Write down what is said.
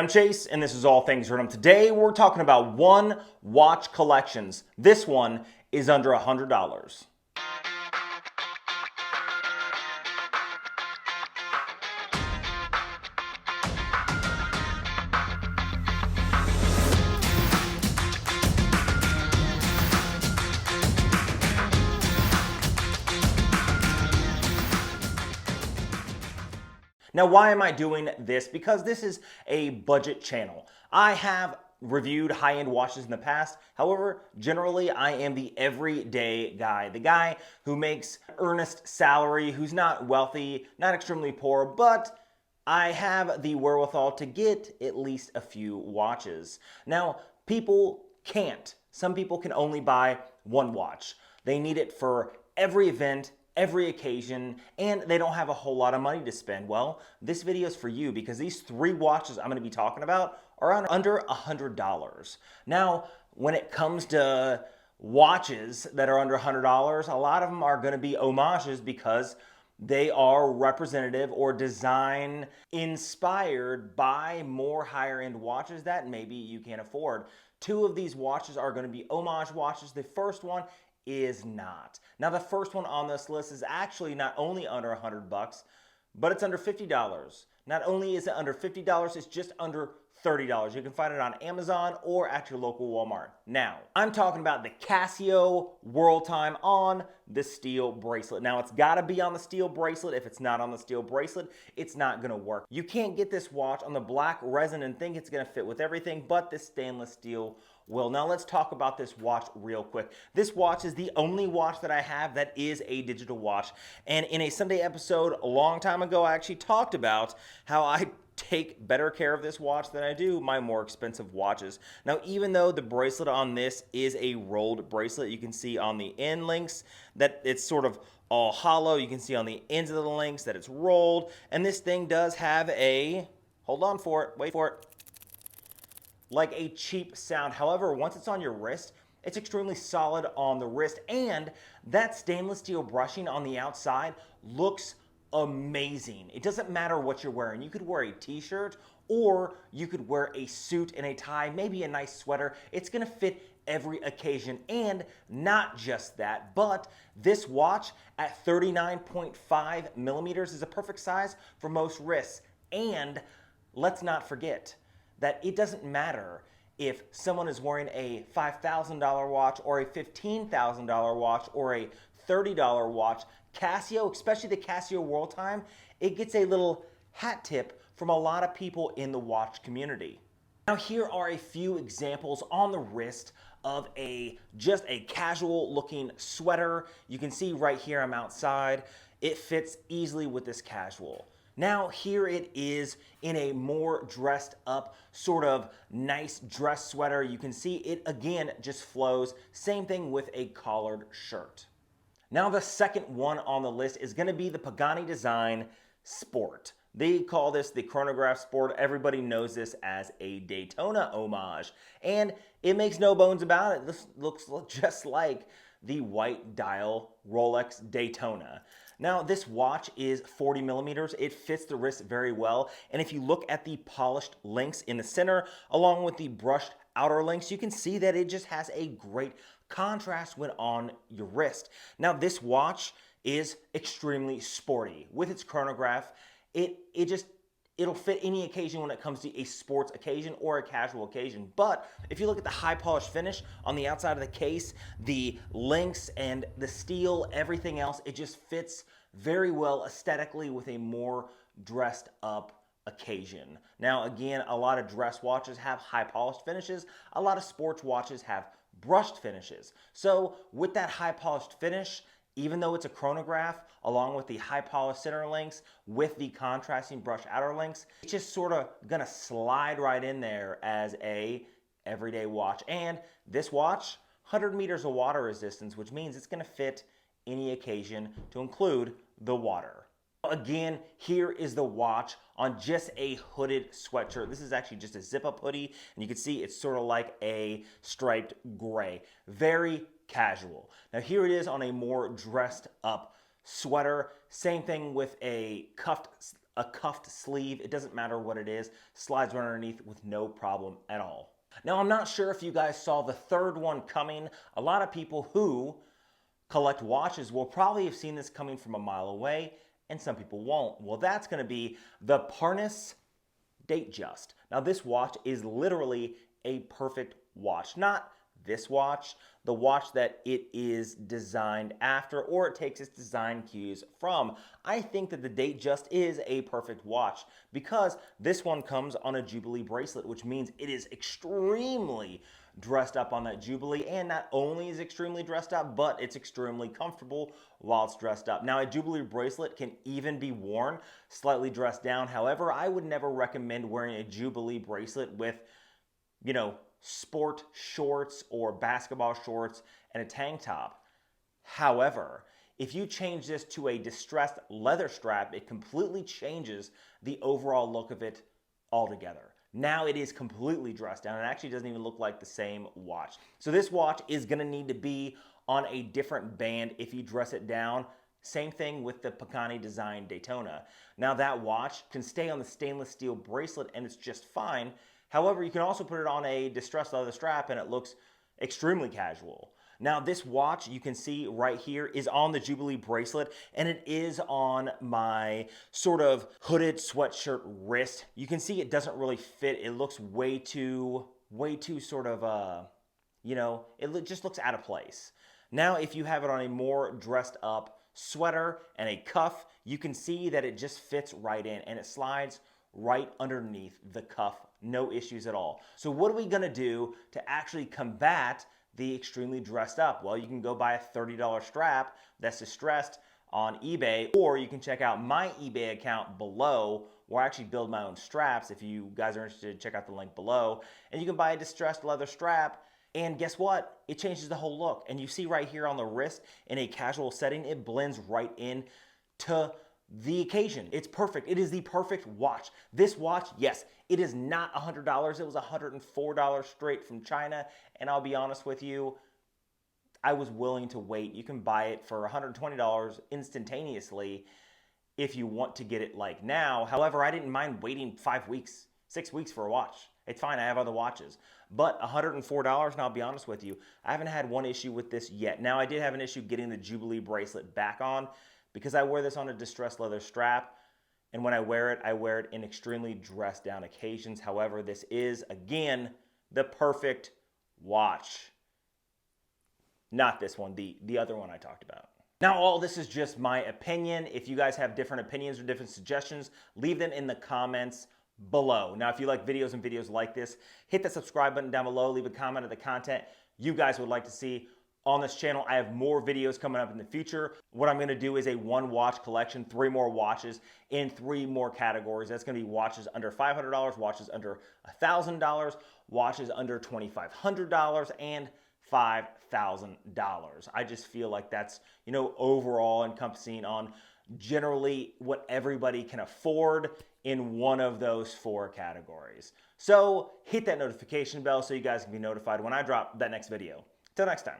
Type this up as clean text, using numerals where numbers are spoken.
I'm Chase, and this is All Things Random. Today, we're talking about one watch collections. This one is under $100. Now, why am I doing this? Because this is a budget channel. I have reviewed high-end watches in the past. However, generally, I am the everyday guy. The guy who makes earnest salary, who's not wealthy, not extremely poor, but I have the wherewithal to get at least a few watches. Now, people can't. Some people can only buy one watch. They need it for every event, every occasion, and they don't have a whole lot of money to spend. Well, this video is for you because these three watches I'm going to be talking about are under $100. Now, when it comes to watches that are under $100, a lot of them are going to be homages because they are representative or design inspired by more higher end watches that maybe you can't afford. Two of these watches are going to be homage watches. The first one is not. Now, the first one on this list is actually not only under $100, but it's under $50. Not only is it under $50, it's just under $30. You can find it on Amazon or at your local Walmart. Now, I'm talking about the Casio World Time on the steel bracelet. Now, it's got to be on the steel bracelet. If it's not on the steel bracelet, it's not going to work. You can't get this watch on the black resin and think it's going to fit with everything, but this stainless steel will. Now, let's talk about this watch real quick. This watch is the only watch that I have that is a digital watch. And in a Sunday episode a long time ago, I actually talked about how I take better care of this watch than I do my more expensive watches. Now, even though the bracelet on this is a rolled bracelet, you can see on the end links that it's sort of all hollow. You can see on the ends of the links that it's rolled. And this thing does have a, hold on for it, wait for it, like a cheap sound. However, once it's on your wrist, it's extremely solid on the wrist, and that stainless steel brushing on the outside looks amazing. It doesn't matter what you're wearing. You could wear a t-shirt or you could wear a suit and a tie, maybe a nice sweater. It's gonna fit every occasion. And not just that, but this watch at 39.5 millimeters is a perfect size for most wrists. And let's not forget that it doesn't matter if someone is wearing a $5,000 watch or a $15,000 watch or a $30 watch. Casio, especially the Casio World Time, it gets a little hat tip from a lot of people in the watch community. Now, here are a few examples on the wrist of just a casual looking sweater. You can see right here, I'm outside. It fits easily with this casual. Now, here it is in a more dressed up, sort of nice dress sweater. You can see it again just flows. Same thing with a collared shirt. Now, the second one on the list is going to be the Pagani Design Sport. They call this the chronograph Sport. Everybody knows this as a Daytona homage. And it makes no bones about it. This looks just like the white dial Rolex Daytona. Now, this watch is 40 millimeters. It fits the wrist very well. And if you look at the polished links in the center, along with the brushed outer links, you can see that it just has a great contrast when on your wrist. Now, this watch is extremely sporty. With its chronograph, it'll fit any occasion when it comes to a sports occasion or a casual occasion. But if you look at the high polished finish on the outside of the case, the links and the steel, everything else, it just fits very well aesthetically with a more dressed up occasion. Now, again, a lot of dress watches have high polished finishes. A lot of sports watches have brushed finishes. So with that high polished finish, even though it's a chronograph, along with the high polished center links, with the contrasting brushed outer links, it's just sort of gonna slide right in there as a everyday watch. And this watch, 100 meters of water resistance, which means it's gonna fit any occasion, to include the water. Again, here is the watch on just a hooded sweatshirt. This is actually just a zip-up hoodie, and you can see it's sort of like a striped gray. Very casual. Now, here it is on a more dressed up sweater. Same thing with a cuffed a cuffed sleeve, it doesn't matter what it is, slides right underneath with no problem at all. Now, I'm not sure if you guys saw the third one coming. A lot of people who collect watches will probably have seen this coming from a mile away, and some people won't. Well, that's going to be the Pagani Datejust. Now, this watch is literally a perfect watch. Not this watch, the watch that it is designed after, or it takes its design cues from. I think that the Datejust is a perfect watch because this one comes on a Jubilee bracelet, which means it is extremely dressed up on that Jubilee, and not only is extremely dressed up, but it's extremely comfortable while it's dressed up. Now, a Jubilee bracelet can even be worn slightly dressed down. However, I would never recommend wearing a Jubilee bracelet with, sport shorts or basketball shorts and a tank top. However, if you change this to a distressed leather strap, it completely changes the overall look of it altogether. Now it is completely dressed down. It actually doesn't even look like the same watch. So this watch is going to need to be on a different band if you dress it down. Same thing with the Pagani design Daytona. Now that watch can stay on the stainless steel bracelet and it's just fine. However, you can also put it on a distressed leather strap and it looks extremely casual. Now this watch, you can see right here, is on the Jubilee bracelet and it is on my sort of hooded sweatshirt wrist. You can see it doesn't really fit. It looks way too sort of, it just looks out of place. Now, if you have it on a more dressed up sweater and a cuff, you can see that it just fits right in and it slides right underneath the cuff. No issues at all. So what are we gonna do to actually combat the extremely dressed up? Well, you can go buy a $30 strap that's distressed on eBay, or you can check out my eBay account below where I actually build my own straps. If you guys are interested, check out the link below. And you can buy a distressed leather strap, and guess what? It changes the whole look. And you see right here on the wrist, in a casual setting, it blends right in to the occasion. It's perfect. It is the perfect watch. This watch, yes, it is not $100. It was $104 straight from China. And I'll be honest with you, I was willing to wait. You can buy it for $120 instantaneously if you want to get it like now. However, I didn't mind waiting 5 weeks, 6 weeks for a watch. It's fine, I have other watches. But $104, and I'll be honest with you, I haven't had one issue with this yet. Now, I did have an issue getting the Jubilee bracelet back on because I wear this on a distressed leather strap. And when I wear it in extremely dressed down occasions. However, this is, again, the perfect watch. Not this one, the other one I talked about. Now, all this is just my opinion. If you guys have different opinions or different suggestions, leave them in the comments below. Now, if you like videos and videos like this, hit the subscribe button down below. Leave a comment of the content you guys would like to see on this channel. I have more videos coming up in the future. What I'm going to do is a one watch collection, 3 more watches in 3 more categories. That's going to be watches under $500, watches under $1,000, watches under $2,500, and $5,000. I just feel like that's, overall encompassing on generally what everybody can afford in one of those 4 categories. So hit that notification bell so you guys can be notified when I drop that next video. Till next time.